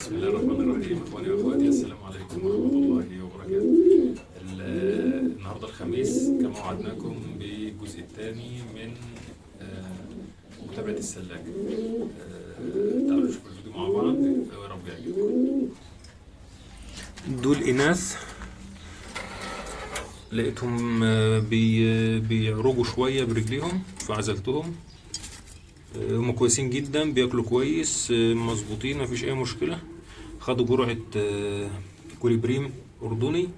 بسم الله الرحمن الرحيم. اخواني واخواتي، السلام عليكم ورحمه الله وبركاته. النهارده الخميس كما وعدناكم بالجزء الثاني من متابعه السلاجه. تعالوا نشوف الفيديو مع بعض ويا رب يعجبكم. دول اناث لقيتهم بيعرجوا شويه برجليهم فعزلتهم. هم كويسين جدا، بياكلوا كويس، مظبوطين، مفيش اي مشكله. خدوا جرعه كوليبريم اردني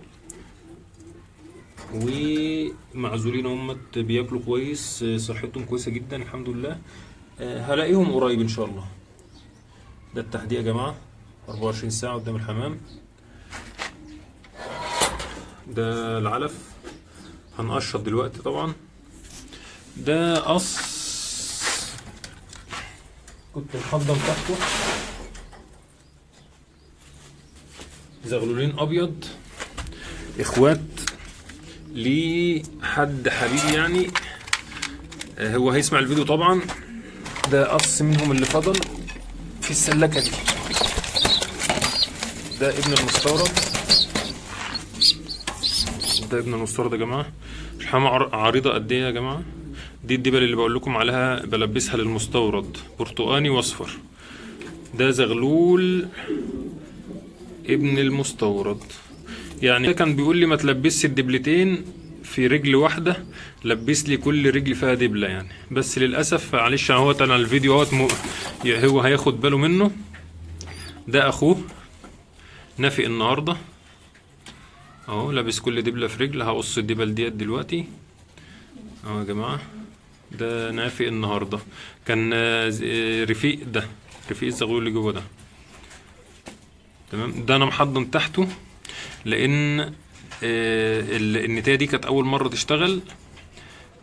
ومعزولين، هم بياكلوا كويس، صحتهم كويسه جدا الحمد لله. هلاقيهم قريب ان شاء الله. ده التحديق يا جماعه، 24 ساعه قدام الحمام. ده العلف هنقشط دلوقتي طبعا. ده قص كنت محضر تحته زغلولين ابيض، اخوات لحد حبيبي يعني، هو هيسمع الفيديو طبعا. ده قص منهم اللي فضل في السلكه دي. ده ابن المستورد، ده ابن المستورد يا جماعه. شحامه عريضه قد ايه يا جماعه؟ دي الدبل اللي بقول لكم عليها بلبسها للمستورد، برتقاني واصفر. ده زغلول ابن المستورد. يعني كان بيقول لي ما تلبسش الدبلتين في رجل واحده، لبس لي كل رجل فيها دبله يعني. بس للاسف معلش اهو انا الفيديو اهوت هو هياخد باله منه. ده اخوه نافق النهارده اهو، لابس كل دبله في رجل. هقص الدبل ديت دلوقتي اهو يا جماعه. ده نافق النهارده، كان رفيق، ده رفيق الزغلول اللي جوه ده. تمام. ده انا محضن تحته لان النتايه دي كانت اول مره تشتغل،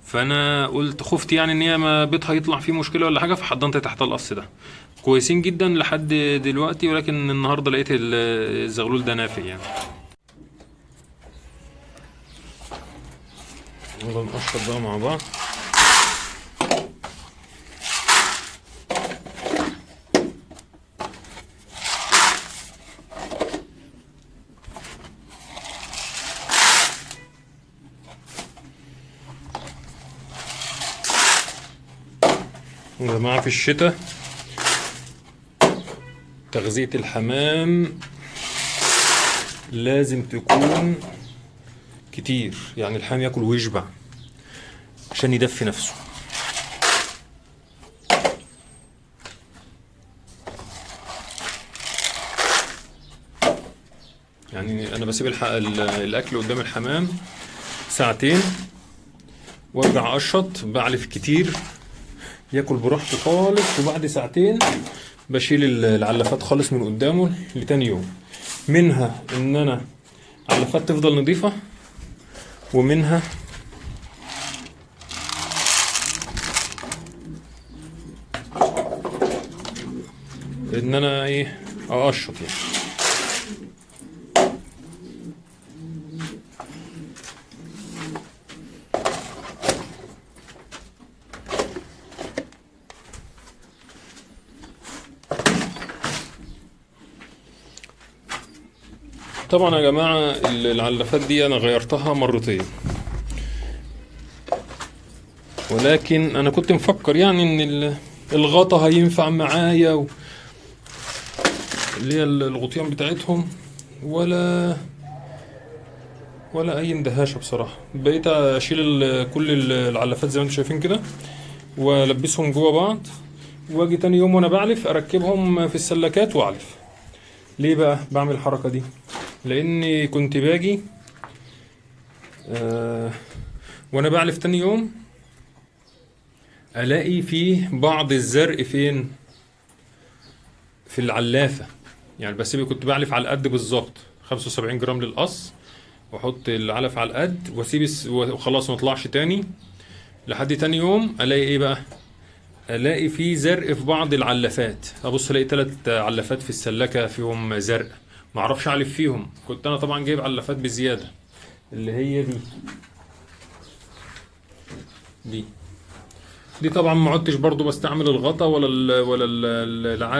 فانا قلت خفت يعني ان هي ما بيتها يطلع فيه مشكله ولا حاجه، فحضنت تحت القص ده. كويسين جدا لحد دلوقتي، ولكن النهارده لقيت الزغلول ده نافق يعني. يلا نقشر بقى مع بعض. يا جماعة في الشتاء تغذية الحمام لازم تكون كتير، يعني الحمام ياكل ويشبع عشان يدفي نفسه. يعني انا بسيب الاكل قدام الحمام ساعتين وارجع اقشط، بعلف كتير ياكل براحته خالص، وبعد ساعتين بشيل العلافات خالص من قدامه لتاني يوم. منها ان انا علافات تفضل نظيفة، ومنها ان انا ايه اقشط يعني. طبعا يا جماعة العلافات دي انا غيرتها مرتين، ولكن انا كنت مفكر يعني ان الغطا هينفع معايا اللي هي الغطيان بتاعتهم، ولا اي اندهاشة بصراحة. بقيت اشيل كل العلافات زي ما انتم شايفين كده، والبسهم جوه بعض، واجي تاني يوم وانا بعلف اركبهم في السلكات واعلف. ليه بقى بعمل الحركة دي؟ لاني كنت باجي وانا بعلف تاني يوم الاقي فيه بعض الزرق فين؟ في العلافة يعني. بس كنت بعلف على القد بالظبط 75 جرام للقص، واحط العلف على القد واسيب وخلاص ما اطلعش تاني. لحد تاني يوم الاقي ايه بقى؟ الاقي فيه زرق في بعض العلافات. ابص الاقي 3 علافات في السلكة فيهم زرق، ما اعرفش اعلف فيهم. كنت انا طبعا جايب علافات بزيادة، اللي هي دي طبعا ما عدتش برضو بستعمل الغطا ولا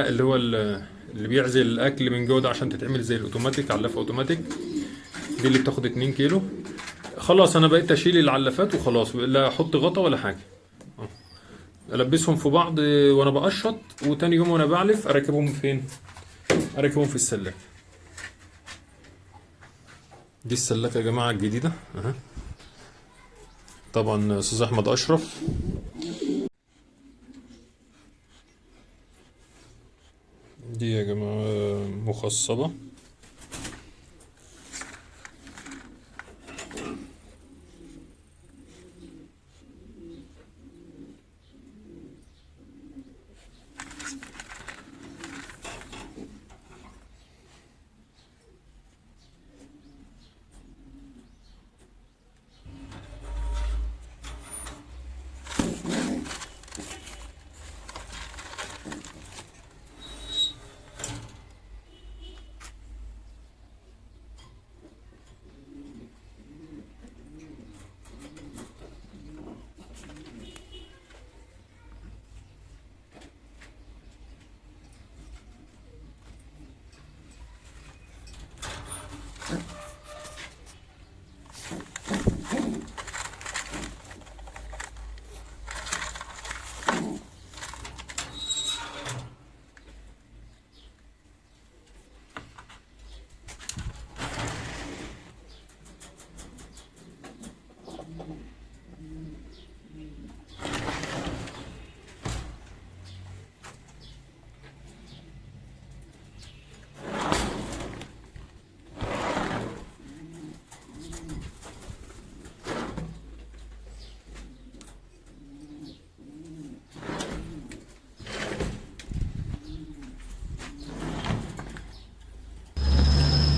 اللي هو اللي بيعزل الاكل من جوه ده عشان تتعمل زي الاوتوماتيك، علافه اوتوماتيك. دي اللي بتاخد 2 كيلو. خلاص انا بقيت اشيل العلافات وخلاص، لا احط غطا ولا حاجه. البسهم في بعض وانا بقشط، وتاني يوم وانا بعلف اركبهم فين؟ اركبهم في السلاك. دي السلاكه يا جماعه الجديده اهي، طبعا استاذ احمد اشرف. دي يا جماعه مخصبه.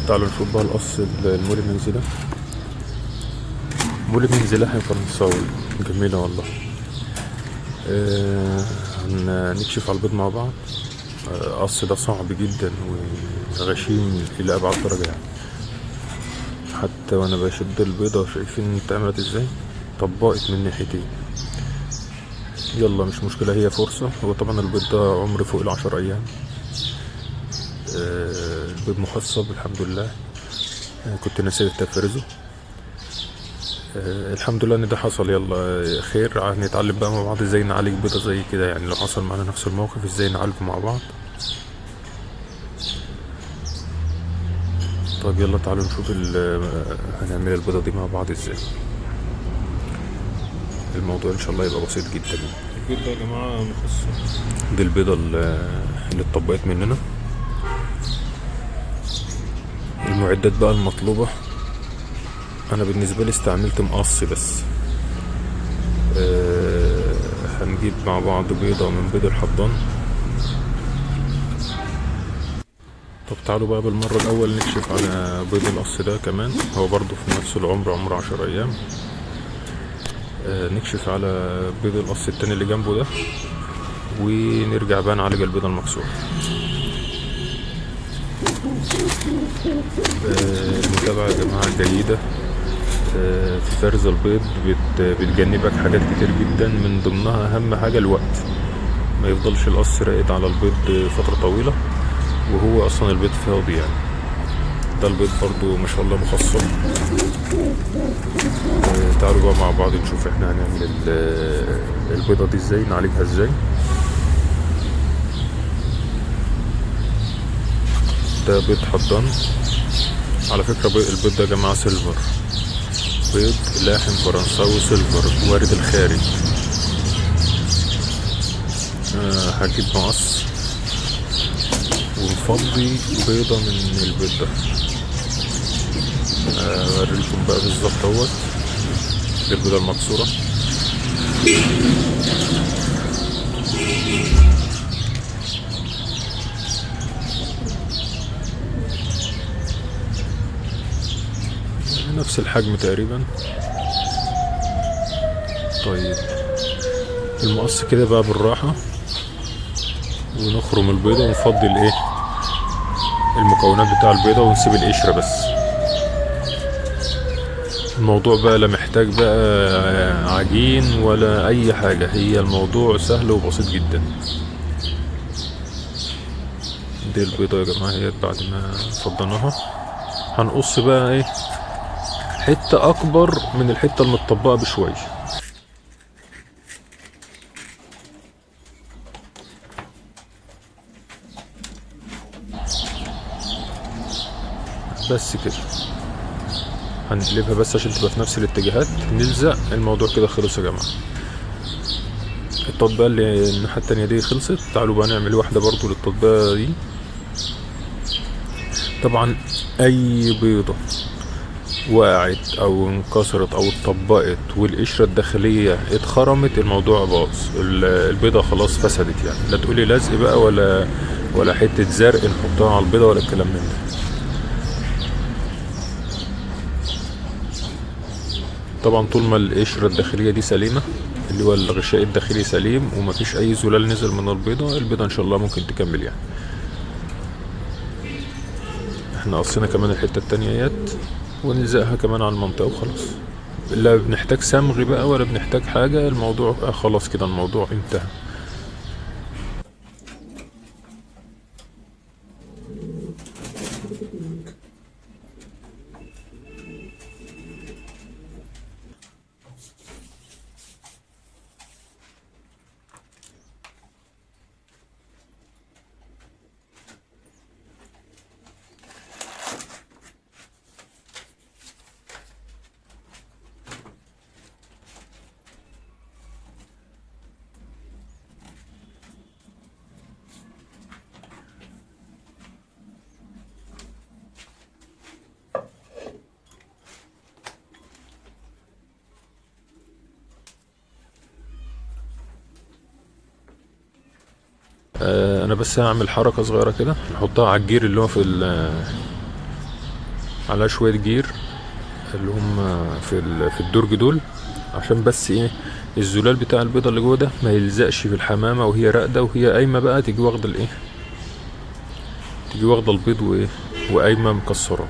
تعالوا نشوف بقى القص المولي منزله. مولي منزله فرنساوي جميلة والله. هنكشف على البيض مع بعض. القص ده صعب جدا وغشيم إلى أبعد درجة يعني. حتى وأنا بشد البيضة شايفين اتعملت ازاي، طبقت من ناحيتين. يلا مش مشكلة، هي فرصة. هو طبعا البيض ده عمر فوق ال10 أيام. البيض مخصب الحمد لله. كنت نسيت تفرزه. الحمد لله ان ده حصل. يلا خير، هنتعلم بقى مع بعض ازاي نعالج بيضة زي كده يعني. لو حصل معنا نفس الموقف ازاي نعالجه مع بعض. طيب يلا تعالوا نشوف هنعمل البيضة دي مع بعض ازاي. الموضوع ان شاء الله يبقى بسيط جدا. البيض ده يا جماعة مخصص. دي البيضة اللي اتطبقت مننا. المعدات بقى المطلوبة، انا بالنسبة لي استعملت مقص بس. هنجيب مع بعض بيضة من بيض الحضان. طب تعالوا بقى بالمرة الأول نكشف على بيض القص ده كمان. هو برضو في نفس العمر، عمر 10 أيام. نكشف على بيض القص التاني اللي جنبه ده، ونرجع بقى نعالج البيضة المكسورة. المتابعة يا جماعة جيدة في فرز البيض. بتجنبك حاجات كتير جدا، من ضمنها أهم حاجة الوقت. ما يفضلش القص راقد على البيض فترة طويلة وهو أصلا البيض فاضي يعني. ده البيض برضو ما شاء الله مخصب. تعالوا بقى مع بعض نشوف احنا هنعمل البيضة دي ازاي، نعالجها ازاي. ده بيض حضان على فكرة. البيض ده يا جماعة سيلفر، بيض لاحم فرنساوي سيلفر وارد الخارج. هجيب مقص ونفضي بيضة من البيض ده. اوريلكم بقى بالظبط اهوت البيضة المكسورة. نفس الحجم تقريبا. طيب المقص كده بقى بالراحة، ونخرم البيضة ونفضي المكونات بتاع البيضة ونسيب القشرة بس. الموضوع بقى لا محتاج بقى عجين ولا اي حاجة، هي الموضوع سهل وبسيط جدا. ادي البيضة يا جماعة اهيت بعد ما فضيناها. هنقص بقى ايه حتة اكبر من الحتة المتطبقة بشوية. بس كده هنقلبها بس عشان تبقى في نفس الاتجاهات، نلزق الموضوع كده. خلص يا جماعة. التطبيقة اللي الناحية التانية دي خلصت. تعالوا بقى نعمل واحدة برضو للتطبيقة دي. طبعا اي بيضة وقعت او انكسرت او اتطبقت والقشرة الداخلية اتخرمت الموضوع باظ. البيضة خلاص فسدت يعني. لا تقولي لزق بقى ولا حتة زرق نحطها على البيضة ولا الكلام من ده. طبعا طول ما القشرة الداخلية دي سليمة، اللي هو الغشاء الداخلي سليم ومفيش اي زلال نزل من البيضة ان شاء الله ممكن تكمل يعني. احنا قصينا كمان الحتة التانية ونلزقها كمان على المنطقة وخلاص. لا بنحتاج صمغ بقى ولا بنحتاج حاجة. الموضوع خلاص كده الموضوع انتهى. انا بس هعمل حركة صغيرة كده، نحطها على الجير اللي هو على شوية جير اللي هم في الدرج دول، عشان بس ايه الزلال بتاع البيضة اللي جوه ده ما يلزقش في الحمامة وهي راقدة وهي قايمة بقى تيجي واخدة الايه، تيجي واخدة البيض وايه وقايمة مكسرة.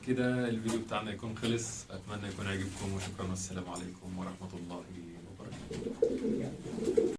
كده الفيديو بتاعنا يكون خلص. اتمنى يكون عجبكم وشكرا والسلام عليكم ورحمة الله وبركاته.